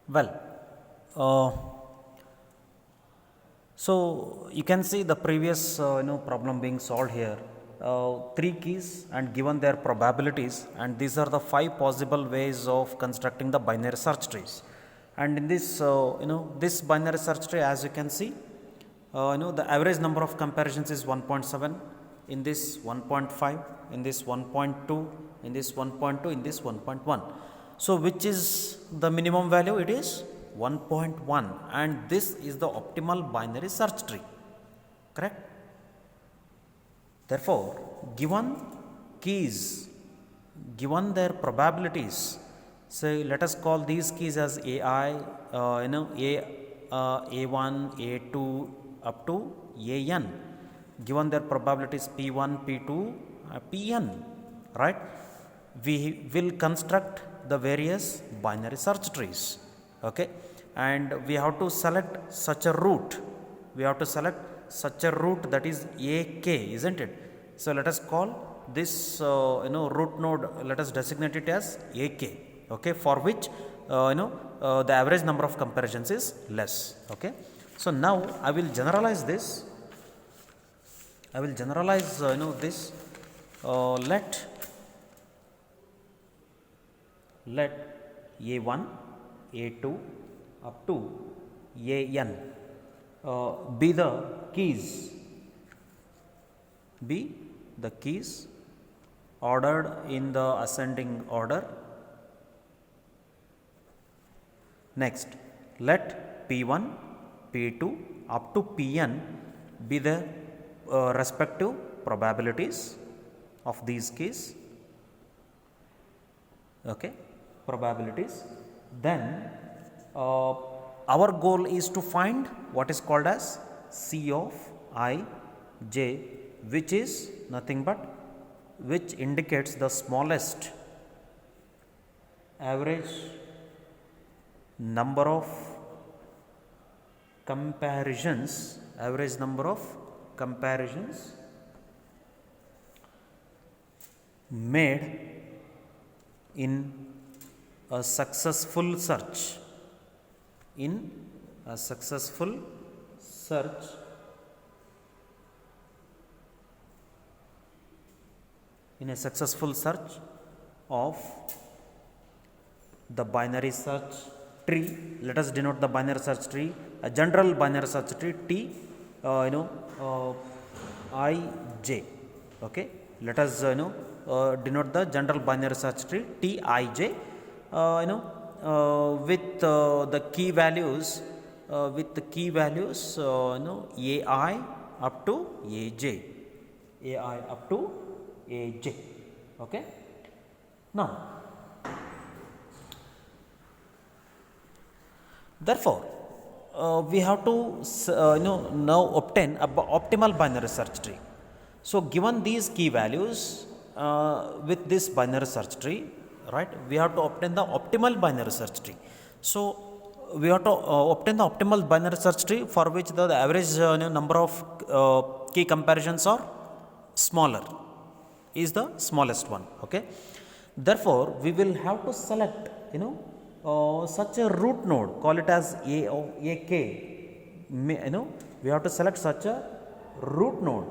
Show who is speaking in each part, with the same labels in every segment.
Speaker 1: Well, uh, so you can see the previous problem being solved here. Three keys and given their probabilities, and these are the five possible ways of constructing the binary search trees. And in this this binary search tree, as you can see, the average number of comparisons is 1.7, in this 1.5, in this 1.2, in this 1.2, in this 1.1. So which is the minimum value? It is 1.1, and this is the optimal binary search tree, correct? Therefore, given keys, given their probabilities, say let us call these keys as AI, A1, A2 up to AN, given their probabilities P1, P2, Pn, right? We will construct the various binary search trees, okay? And we have to select such a route. We have to select such a route that is AK, isn't it? So let us call this root node, let us designate it as AK, okay, for which the average number of comparisons is less, okay. So now I will generalize this. I will generalize this. Let A1, A2 up to AN be the keys ordered in the ascending order. Next, let P1, P2 up to Pn be the respective probabilities of these keys, okay, probabilities. Then our goal is to find what is called as C of I j, which is nothing but which indicates the smallest average number of comparisons, made in a successful search, of the binary search tree. Let us denote the binary search tree, a general binary search tree T I j, okay. Let us denote the general binary search tree T I j with the key values AI up to AJ, okay. Now therefore, we have to now obtain a optimal binary search tree. So given these key values with this binary search tree, right, we have to obtain the optimal binary search tree. So we have to obtain the optimal binary search tree for which the average number of key comparisons are smaller, is the smallest one, okay. Therefore, we will have to select such a root node, call it as AK, we have to select such a root node,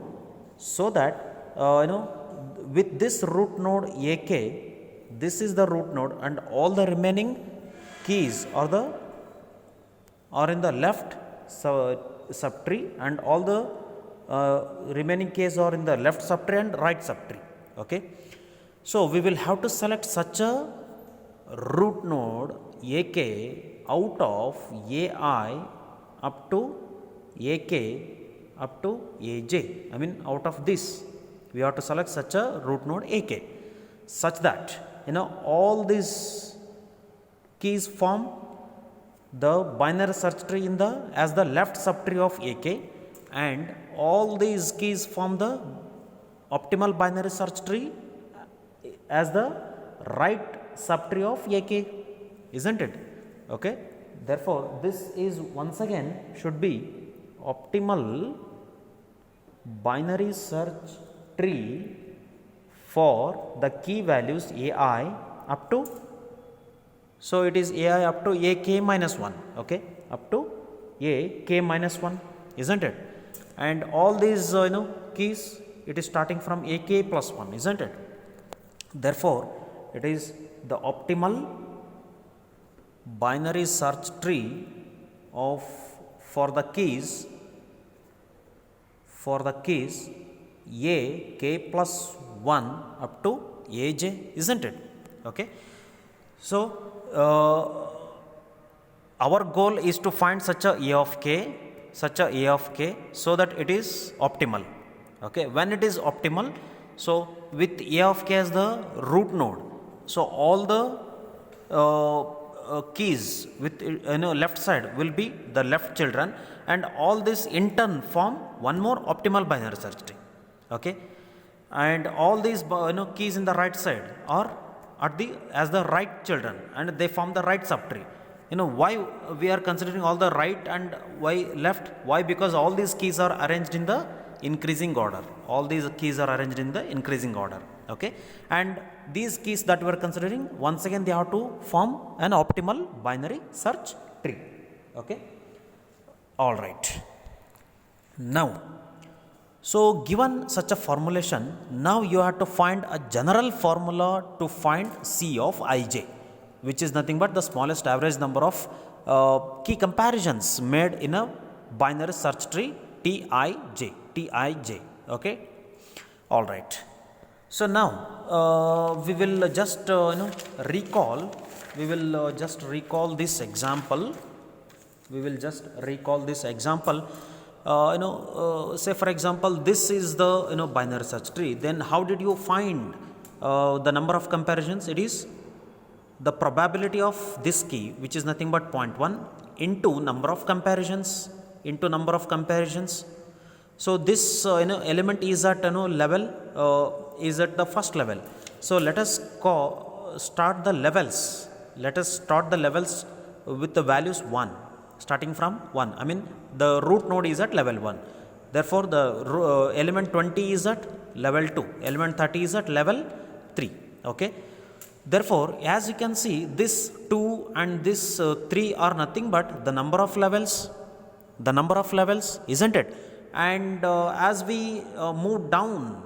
Speaker 1: so that with this root node AK, this is the root node, and all the remaining keys are in the left subtree, and all the remaining keys are in the left subtree and right subtree, okay. So we will have to select such a root node AK out of AI up to AK up to AJ. I mean, out of this we have to select such a root node AK, such that all these keys form the binary search tree as the left subtree of AK, and all these keys form the optimal binary search tree as the right subtree of AK, isn't it? Okay. Therefore, this is once again should be optimal binary search tree for the key values AI up to So it is ai up to ak minus 1, okay, up to ak minus 1, isn't it? And all these keys, it is starting from ak plus 1, isn't it? Therefore it is the optimal binary search tree of for the keys a k plus 1 up to aj, isn't it? Okay. So our goal is to find such a of k so that it is optimal. Okay, when it is optimal, so with a of k as the root node, so all the keys with left side will be the left children, and all this in turn form one more optimal binary search tree. Okay, and all these keys in the right side are at the as the right children, and they form the right subtree. Why we are considering all the right and why left? Why? Because all these keys are arranged in the increasing order. All these keys are arranged in the increasing order. Okay, and these keys that we are considering, once again they have to form an optimal binary search tree. Okay, all right. Now, so given such a formulation, now you have to find a general formula to find C of ij, which is nothing but the smallest average number of key comparisons made in a binary search tree Tij. Okay, all right. So now we will just recall. We will just recall this example. Say for example, this is the binary search tree. Then how did you find the number of comparisons? It is the probability of this key, which is nothing but 0.1 into number of comparisons. So this element is at level is at the first level. So let us start the levels. Let us start the levels with the values 1, starting from 1. I mean the root node is at level 1. Therefore the element 20 is at level 2. Element 30 is at level 3. Okay. Therefore, as you can see, this 2 and this 3 are nothing but the number of levels, isn't it? And as we move down,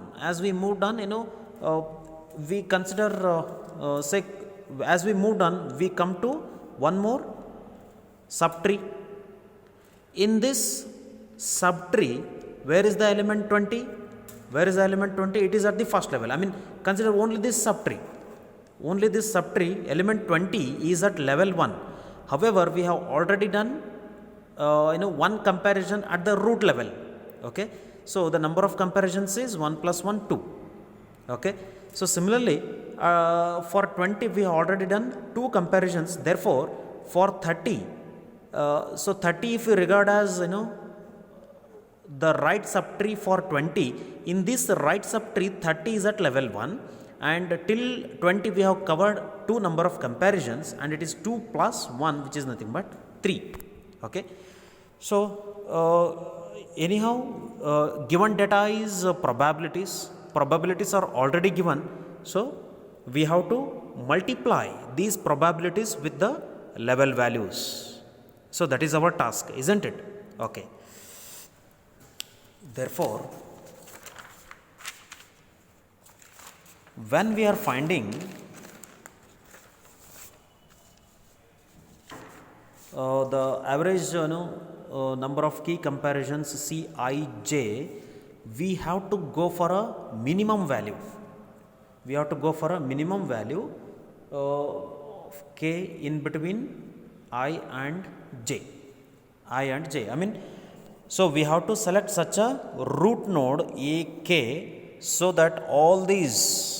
Speaker 1: we consider say as we move down, we come to one more subtree. In this subtree, where is the element 20? It is at the first level. I mean, consider only this subtree. Element 20 is at level 1. However, we have already done one comparison at the root level. Okay, so the number of comparisons is 1 plus 1 2. Okay, so similarly for 20 we have already done 2 comparisons. Therefore for 30, so 30 if we regard as the right subtree for 20, in this right subtree 30 is at level 1, and till 20 we have covered 2 number of comparisons, and it is 2 plus 1, which is nothing but 3. Okay, so anyhow, given data is probabilities are already given, so we have to multiply these probabilities with the level values. So that is our task, isn't it? Okay, therefore when we are finding the average number of key comparisons Cij, we have to go for a minimum value. Of k in between I and j. I mean, so we have to select such a root node ak so that all these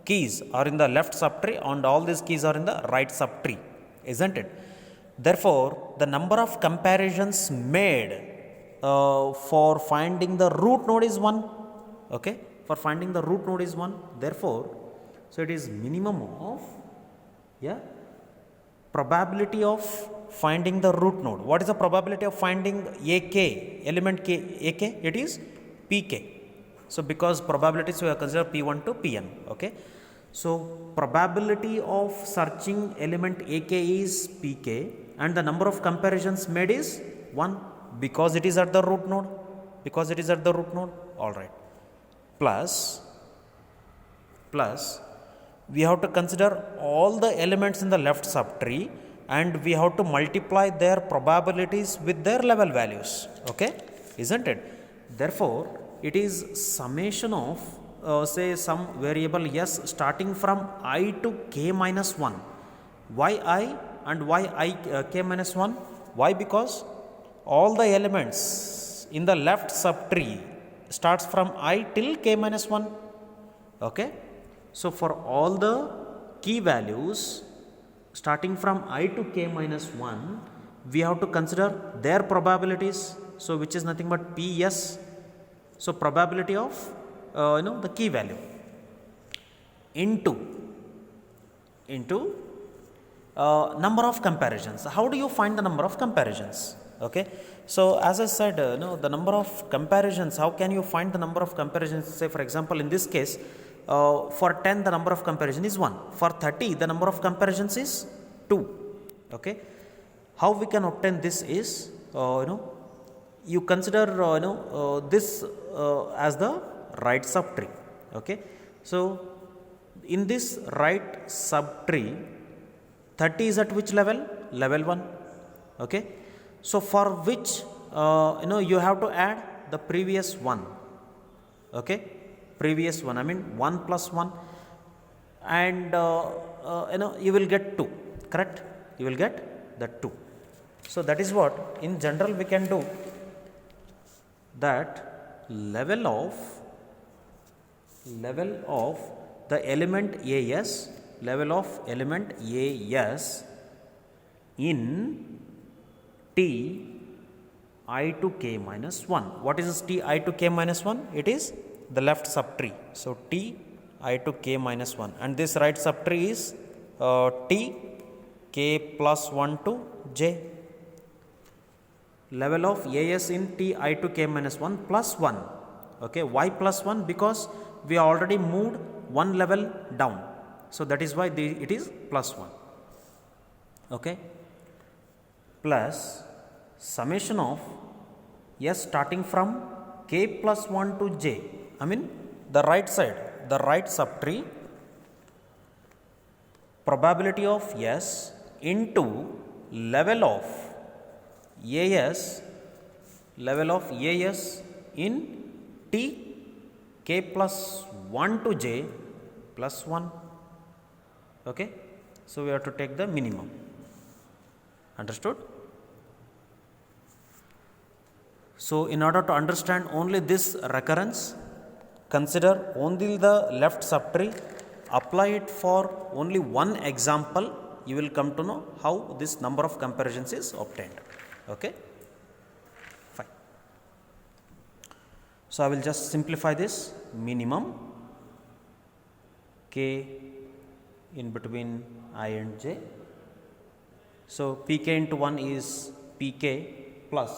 Speaker 1: keys are in the left subtree and all these keys are in the right subtree, isn't it? Therefore, the number of comparisons made for finding the root node is 1. Okay, for finding the root node is 1. Therefore, so it is minimum of probability of finding the root node. What is the probability of finding ak, element k, ak? It is pk. So because probabilities we have considered p1 to pn. Okay, So probability of searching element ak is pk and the number of comparisons made is 1 because it is at the root node, all right. Plus we have to consider all the elements in the left subtree and we have to multiply their probabilities with their level values, okay, isn't it? Therefore it is summation of say some variable s starting from I to k minus 1. Why I and why k minus 1? Why? Because all the elements in the left subtree starts from I till k minus 1, okay. So for all the key values starting from I to k minus 1, we have to consider their probabilities, so which is nothing but ps. So probability of the key value into number of comparisons. How do you find the number of comparisons? Okay, so as I said, the number of comparisons, how can you find the number of comparisons? Say for example in this case, for 10 the number of comparison is 1, for 30 the number of comparisons is 2, okay. How we can obtain this is, you consider this as the right subtree, okay. So in this right subtree 30 is at which level? Level 1, okay. So for which you have to add the previous one, okay, previous one, I mean 1 plus 1, and you will get 2, correct, you will get the 2. So that is what in general we can do, that level of the element as, level of element as in t I to k minus 1. What is this t I to k minus 1? It is the left subtree. So t I to k minus 1, and this right subtree is t k plus 1 to j. Level of as in t I to k minus 1 plus 1, okay. Why plus 1? Because we already moved one level down, so that is why it is plus 1, okay. Plus summation of s starting from k plus 1 to j, I mean the right side, the right subtree, probability of s into level of as in t k plus 1 to j plus 1, okay. So we have to take the minimum, understood? So in order to understand only this recurrence, consider only the left subtree, apply it for only one example, you will come to know how this number of comparisons is obtained, okay, fine. So I will just simplify this. Minimum k in between I and j, so pk into 1 is pk plus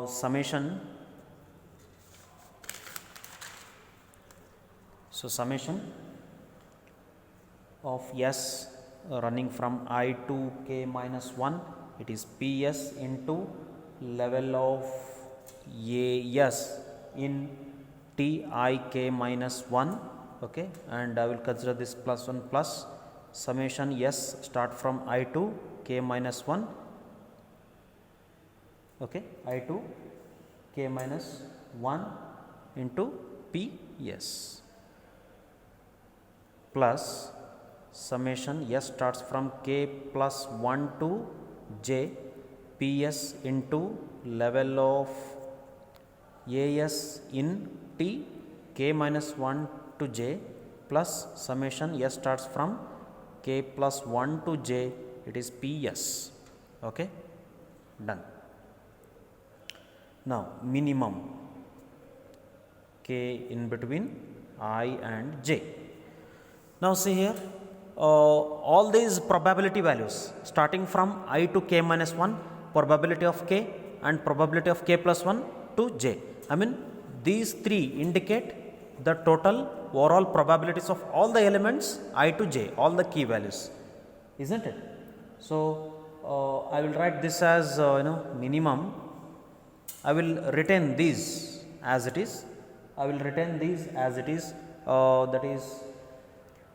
Speaker 1: summation, so summation of s running from I to k minus 1, it is ps into level of as in t I k minus 1, okay, and I will consider this plus 1 plus summation s start from I to k minus 1, okay, I to k minus 1 into ps plus summation s starts from k plus 1 to j ps into level of as in t k minus 1 to j plus summation s starts from k plus 1 to j, it is ps, okay, done. Now minimum k in between I and j. Now see here, all these probability values starting from I to k minus 1, probability of k and probability of k plus 1 to j. I mean these three indicate the total overall probabilities of all the elements I to j, all the key values, isn't it? So I will write this as minimum. I will retain these as it is. I will retain these as it is. That is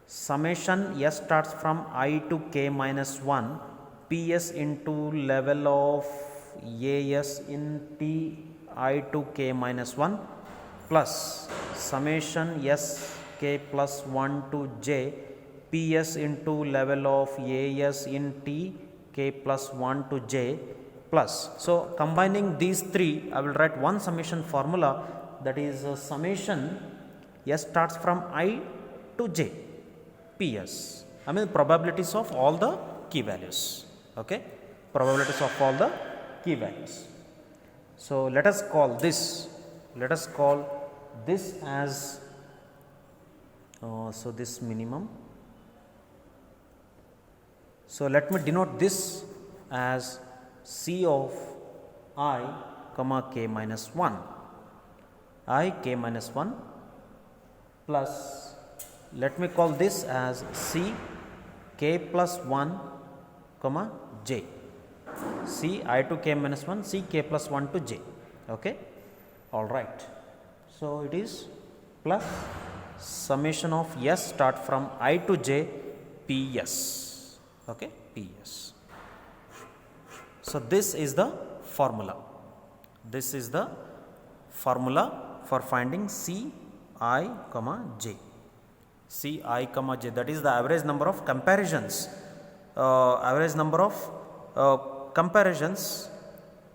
Speaker 1: summation s starts from I to k minus 1 ps into level of as in t I to k minus 1 plus summation s k plus 1 to j ps into level of as in t k plus 1 to j plus. So, combining these three, I will write one summation formula, that is summation s starts from I to j ps, I mean probabilities of all the key values. Okay, probabilities of all the key values. So, let us call this as so this minimum. So, let me denote this as C of I comma k minus 1, I k minus 1 plus, let me call this as C k plus 1 comma j, C I to k minus 1, C k plus 1 to j. Okay, all right. So, it is plus summation of s start from I to j ps. Okay, ps. So, this is the formula. This is the formula for finding C I comma j. C I comma j, that is the average number of comparisons. Average number of comparisons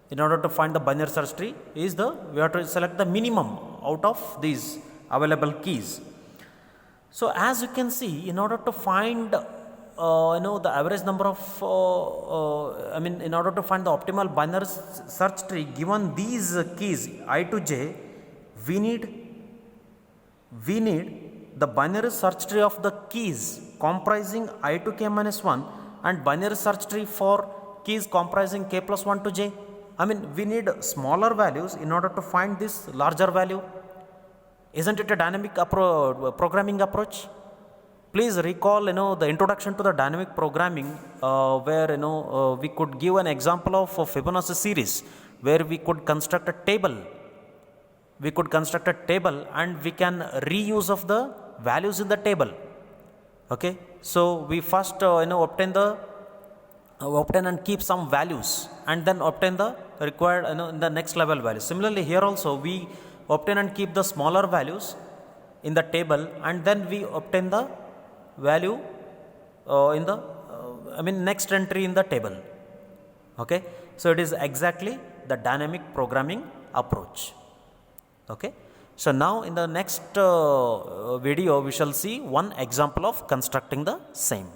Speaker 1: in order to find the binary search tree is we have to select the minimum out of these available keys. So, as you can see, in order to find the average number of in order to find the optimal binary search tree given these keys I to j, we need the binary search tree of the keys comprising I to k minus 1 and binary search tree for keys comprising k plus 1 to j. I mean, we need smaller values in order to find this larger value. Isn't it a dynamic programming approach? Please recall the introduction to the dynamic programming where we could give an example of a Fibonacci series where we could construct a table. We could construct a table and we can reuse of the values in the table. Okay, so we first obtain and keep some values and then obtain the required in the next level values. Similarly, here also we obtain and keep the smaller values in the table and then we obtain the value in the next entry in the table. Okay, so it is exactly the dynamic programming approach. Okay, so now in the next video we shall see one example of constructing the same.